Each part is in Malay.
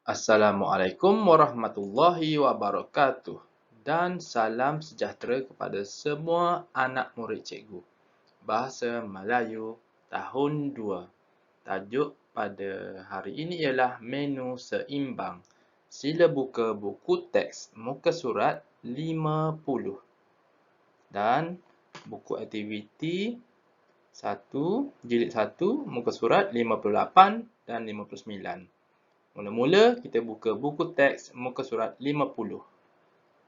Assalamualaikum warahmatullahi wabarakatuh dan salam sejahtera kepada semua anak murid cikgu. Bahasa Melayu tahun 2. Tajuk pada hari ini ialah menu seimbang. Sila buka buku teks muka surat 50 dan buku aktiviti 1 jilid 1 muka surat 58 dan 59. Mula-mula kita buka buku teks muka surat 50.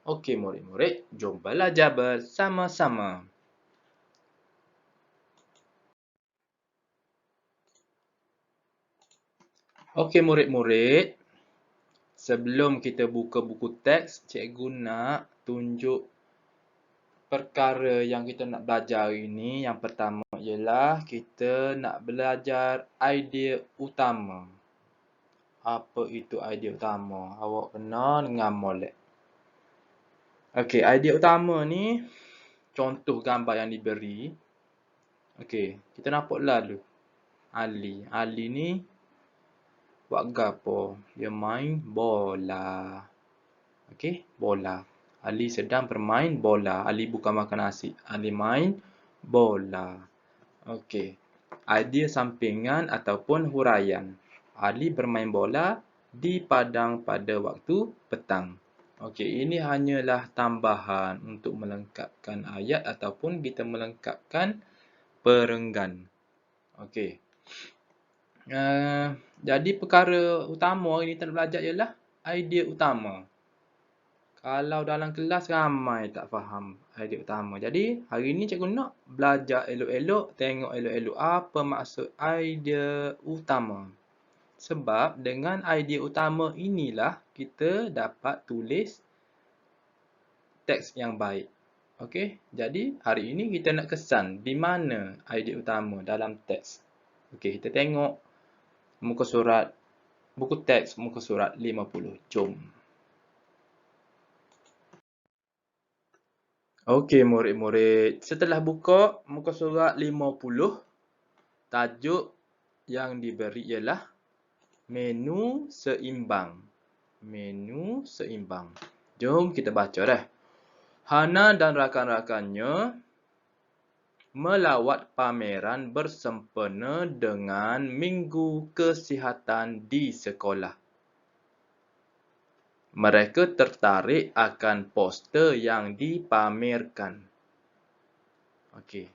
Okey murid-murid, jom belajar bersama-sama. Okey murid-murid, sebelum kita buka buku teks, cikgu nak tunjuk perkara yang kita nak belajar hari ini. Yang pertama ialah kita nak belajar idea utama. Apa itu idea utama? Awak kena dengar molek. Okey, idea utama ni contoh gambar yang diberi. Okey, kita nampaklah dulu. Ali ni buat gapo? Dia main bola. Okey, bola. Ali sedang bermain bola. Ali bukan makan nasi. Ali main bola. Okey. Idea sampingan ataupun huraian. Ali bermain bola di padang pada waktu petang. Okey, ini hanyalah tambahan untuk melengkapkan ayat ataupun kita melengkapkan perenggan. Okey. Jadi perkara utama hari ni kita nak belajar ialah idea utama. Kalau dalam kelas ramai tak faham idea utama. Jadi hari ni cikgu nak belajar elok-elok, tengok elok-elok apa maksud idea utama. Sebab dengan idea utama inilah kita dapat tulis teks yang baik. Okey, jadi hari ini kita nak kesan di mana idea utama dalam teks. Okey, kita tengok muka surat, buku teks muka surat 50. Jom. Okey murid-murid, setelah buka muka surat 50, tajuk yang diberi ialah menu seimbang. Menu seimbang. Jom kita baca dah. Hana dan rakan-rakannya melawat pameran bersempena dengan Minggu Kesihatan di sekolah. Mereka tertarik akan poster yang dipamerkan. Okey.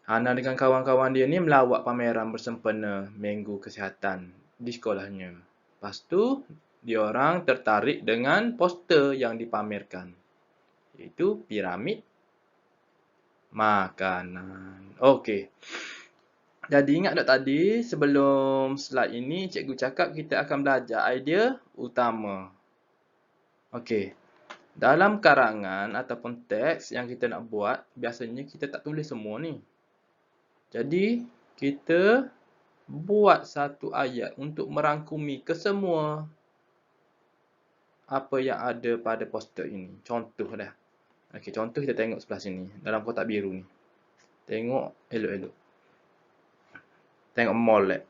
Hana dengan kawan-kawan dia ni melawat pameran bersempena Minggu Kesihatan di sekolahnya. Lepas tu, diorang tertarik dengan poster yang dipamerkan, iaitu piramid makanan. Okey. Jadi ingat tak tadi sebelum slide ini cikgu cakap kita akan belajar idea utama. Okey. Dalam karangan ataupun teks yang kita nak buat, biasanya kita tak tulis semua ni. Jadi kita buat satu ayat untuk merangkumi kesemua apa yang ada pada poster ini. Contoh dah. Okey, contoh kita tengok sebelah sini dalam kotak biru ni. Tengok elok-elok. Tengok molek.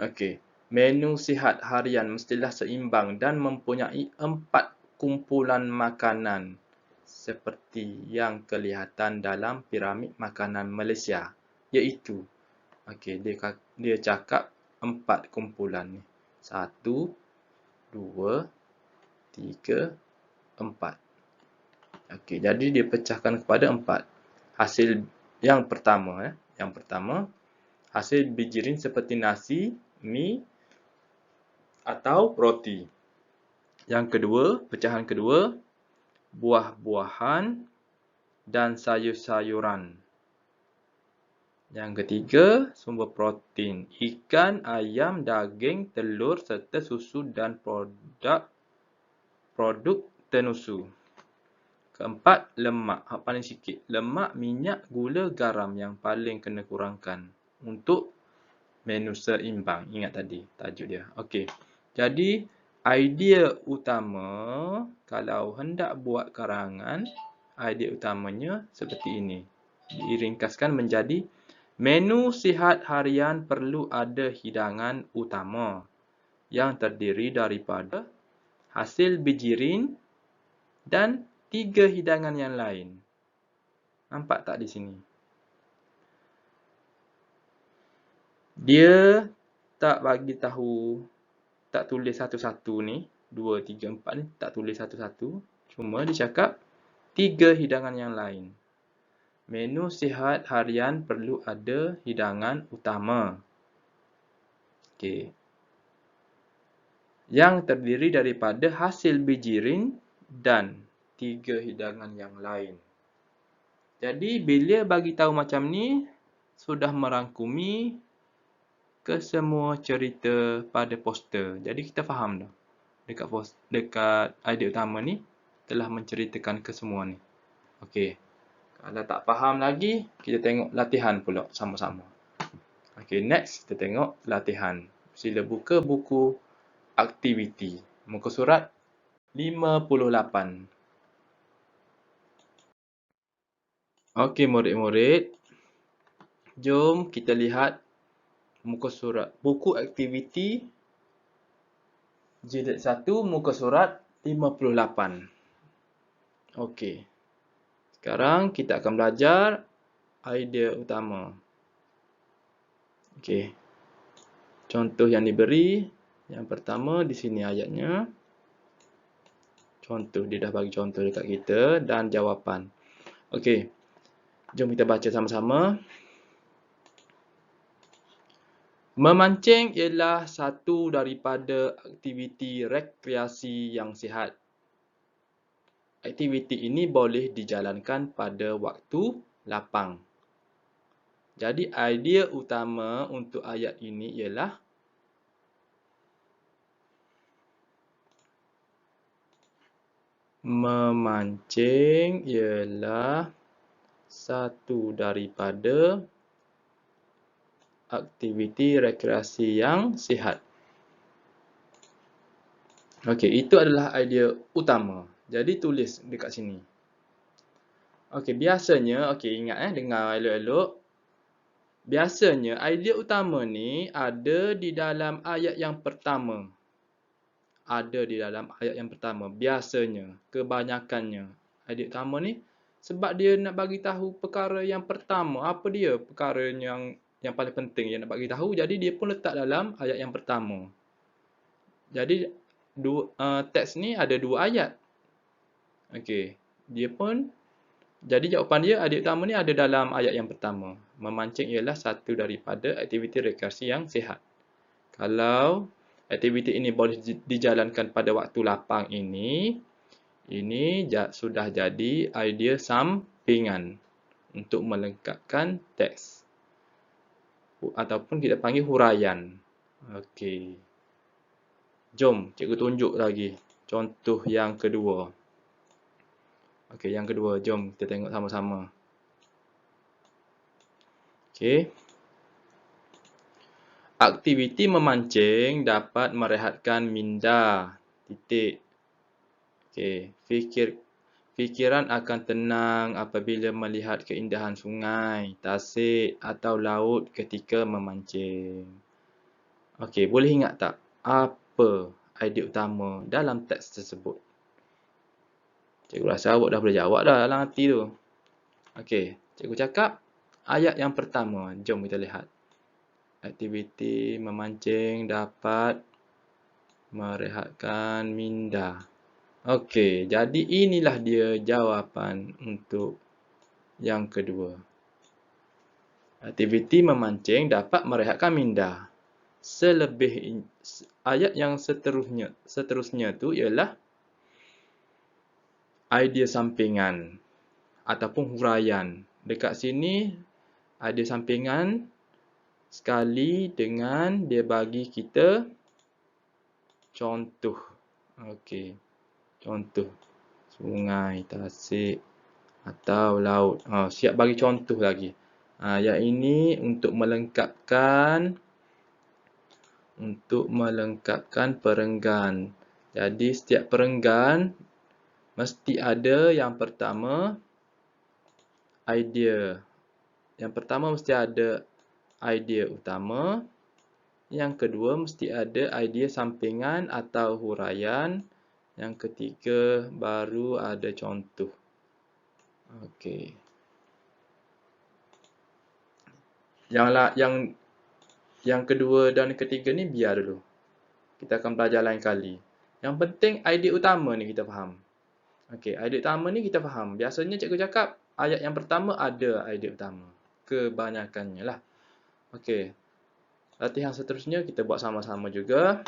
Okey. Menu sihat harian mestilah seimbang dan mempunyai 4 kumpulan makanan seperti yang kelihatan dalam piramid makanan Malaysia, iaitu okey, dia cakap 4 kumpulan ni. 1 2 3 4. Okey, jadi dia pecahkan kepada 4. Hasil yang pertama hasil bijirin seperti nasi, mi atau roti. Yang kedua, pecahan kedua, buah-buahan dan sayur-sayuran. Yang ketiga, sumber protein, ikan, ayam, daging, telur serta susu dan produk tenusu. Keempat, lemak. Hak paling sikit. Lemak, minyak, gula, garam yang paling kena kurangkan untuk menu seimbang. Ingat tadi tajuk dia. Okey. Jadi, idea utama kalau hendak buat karangan, idea utamanya seperti ini. Diringkaskan menjadi menu sihat harian perlu ada hidangan utama yang terdiri daripada hasil bijirin dan 3 hidangan yang lain. Nampak tak di sini? Dia tak bagi tahu, tak tulis satu-satu ni, 2, 3, 4 ni, tak tulis satu-satu. Cuma dia cakap 3 hidangan yang lain. Menu sihat harian perlu ada hidangan utama. Okey. Yang terdiri daripada hasil bijirin dan 3 hidangan yang lain. Jadi bila bagi tahu macam ni, sudah merangkumi kesemua cerita pada poster. Jadi kita faham dah. Dekat idea utama ni telah menceritakan kesemua ni. Okey. Kalau tak faham lagi, kita tengok latihan pula sama-sama. Okey, next kita tengok latihan. Sila buka buku aktiviti. Muka surat 58. Okey murid-murid. Jom kita lihat muka surat buku aktiviti jilid 1 muka surat 58. Okey. Sekarang kita akan belajar idea utama. Okey. Contoh yang diberi, yang pertama di sini ayatnya. Contoh, dia dah bagi contoh dekat kita dan jawapan. Okey. Jom kita baca sama-sama. Memancing ialah satu daripada aktiviti rekreasi yang sihat. Aktiviti ini boleh dijalankan pada waktu lapang. Jadi idea utama untuk ayat ini ialah memancing ialah satu daripada aktiviti rekreasi yang sihat. Okey, itu adalah idea utama. Jadi tulis dekat sini. Okey, biasanya, okey ingat dengar elok-elok. Biasanya idea utama ni ada di dalam ayat yang pertama. Ada di dalam ayat yang pertama. Biasanya, kebanyakannya idea utama ni sebab dia nak bagi tahu perkara yang pertama. Apa dia perkara yang paling penting yang nak bagi tahu, jadi dia pun letak dalam ayat yang pertama. Jadi teks ni ada 2 ayat. Okey, dia pun jadi jawapan dia idea utama ni ada dalam ayat yang pertama. Memancing ialah satu daripada aktiviti rekreasi yang sihat. Kalau aktiviti ini boleh dijalankan pada waktu lapang ini sudah jadi idea sampingan untuk melengkapkan teks. Ataupun kita panggil huraian. Okey. Jom cikgu tunjuk lagi contoh yang kedua. Okey, yang kedua jom kita tengok sama-sama. Okey. Aktiviti memancing dapat merehatkan minda. Titik. Okey, fikiran akan tenang apabila melihat keindahan sungai, tasik atau laut ketika memancing. Okey, boleh ingat tak apa idea utama dalam teks tersebut? Cikgu rasa awak dah boleh jawab dah dalam hati tu. Okey, cikgu cakap ayat yang pertama. Jom kita lihat. Aktiviti memancing dapat merehatkan minda. Okey, jadi inilah dia jawapan untuk yang kedua. Aktiviti memancing dapat merehatkan minda. Ayat yang seterusnya tu ialah idea sampingan ataupun huraian. Dekat sini idea sampingan sekali dengan dia bagi kita contoh. Okey. Contoh sungai, tasik atau laut. Siap bagi contoh lagi. Yang ini untuk melengkapkan perenggan. Jadi setiap perenggan mesti ada yang pertama idea. Yang pertama mesti ada idea utama. Yang kedua, mesti ada idea sampingan atau huraian. Yang ketiga, baru ada contoh. Okey. Yang kedua dan ketiga ni biar dulu. Kita akan belajar lain kali. Yang penting idea utama ni kita faham. Okey, idea utama ni kita faham. Biasanya cikgu cakap ayat yang pertama ada idea utama. Kebanyakannya lah. Okey. Latihan seterusnya kita buat sama-sama juga.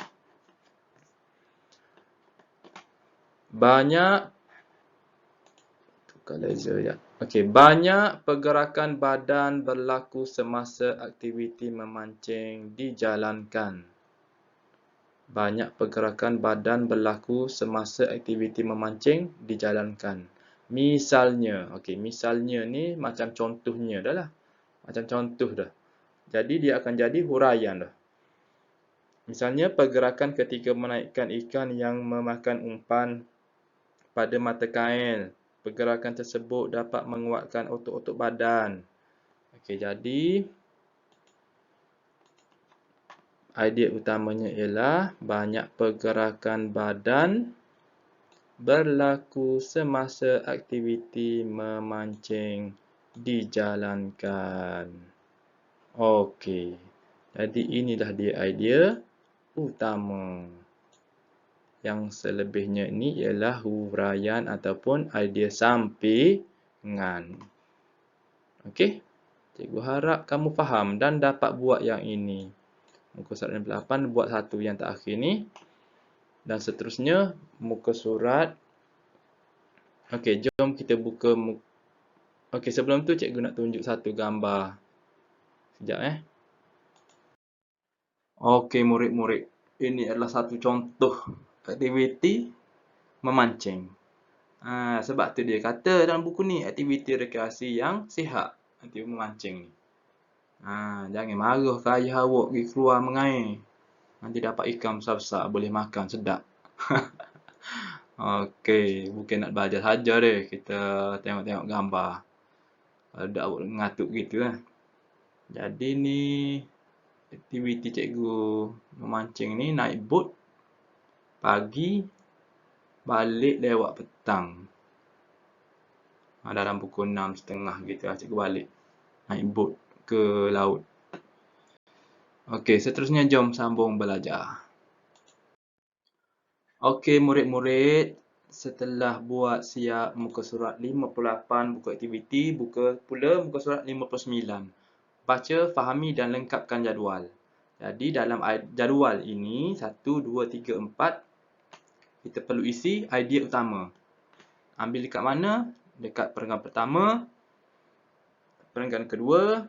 Banyak pergerakan badan berlaku semasa aktiviti memancing dijalankan. Banyak pergerakan badan berlaku semasa aktiviti memancing dijalankan. Misalnya, misalnya ni macam contohnya dah lah. Macam contoh dah. Jadi dia akan jadi huraian dah. Misalnya pergerakan ketika menaikkan ikan yang memakan umpan pada mata kail. Pergerakan tersebut dapat menguatkan otot-otot badan. Jadi idea utamanya ialah banyak pergerakan badan berlaku semasa aktiviti memancing dijalankan. Jadi inilah dia idea utama. Yang selebihnya ini ialah huraian ataupun idea sampingan. Cikgu harap kamu faham dan dapat buat yang ini. Muka surat 68 buat satu yang terakhir ni. Dan seterusnya muka surat. Jom kita buka sebelum tu cikgu nak tunjuk satu gambar. Sekejap murid-murid. Ini adalah satu contoh aktiviti memancing. Sebab tu dia kata dalam buku ni aktiviti rekreasi yang sihat. Aktiviti memancing ni. Jangan marah ke ayah awak pergi keluar mengair. Nanti dapat ikan besar-besar boleh makan sedap. Bukan nak belajar saja deh. Kita tengok-tengok gambar. Ada awak ngatuk gitu lah. Jadi ni aktiviti cikgu memancing ni naik bot pagi balik lewat petang. Dalam pukul 6.30 gitu lah cikgu balik. Naik bot ke laut. Seterusnya jom sambung belajar. Murid-murid. Setelah buat siap muka surat 58 buku aktiviti, buka pula muka surat 59. Baca, fahami dan lengkapkan jadual. Jadi dalam jadual ini 1, 2, 3, 4 kita perlu isi idea utama. Ambil dekat mana? Dekat perenggan pertama, perenggan kedua,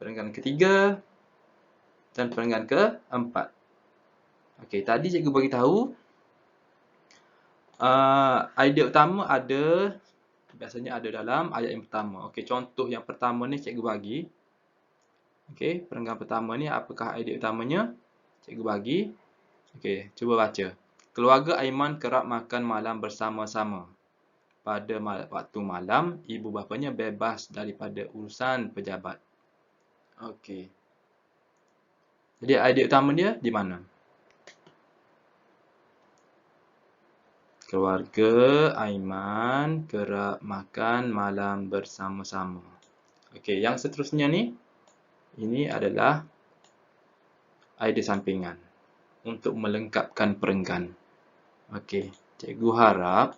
perenggan ketiga dan perenggan keempat. Tadi cikgu bagi tahu idea utama biasanya ada dalam ayat yang pertama. Contoh yang pertama ni cikgu bagi. Perenggan pertama ni apakah idea utamanya? Cikgu bagi. Cuba baca. Keluarga Aiman kerap makan malam bersama-sama. Pada waktu malam, ibu bapanya bebas daripada urusan pejabat. Jadi idea utama dia di mana? Keluarga Aiman kerap makan malam bersama-sama. Yang seterusnya ni, ini adalah idea sampingan untuk melengkapkan perenggan. Cikgu harap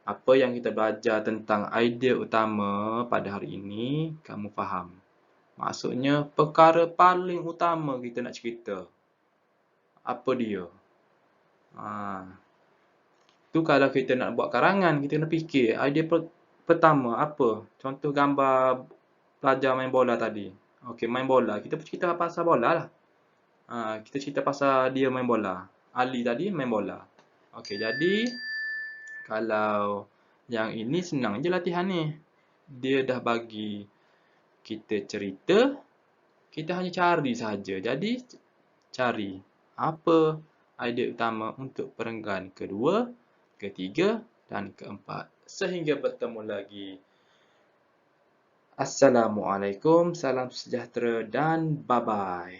apa yang kita belajar tentang idea utama pada hari ini, kamu faham. Maksudnya, perkara paling utama kita nak cerita. Apa dia? Tu kalau kita nak buat karangan, kita kena fikir idea pertama apa? Contoh gambar pelajar main bola tadi. Main bola. Kita cerita pasal bola lah. Kita cerita pasal dia main bola. Ali tadi main bola. Jadi kalau yang ini senang je latihan ni. Dia dah bagi kita cerita, kita hanya cari saja. Jadi cari apa idea utama untuk perenggan kedua, ketiga dan keempat. Sehingga bertemu lagi. Assalamualaikum, salam sejahtera dan bye-bye.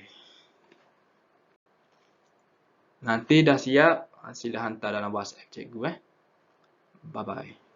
Nanti dah siap, sila hantar dalam WhatsApp cikgu. Bye-bye.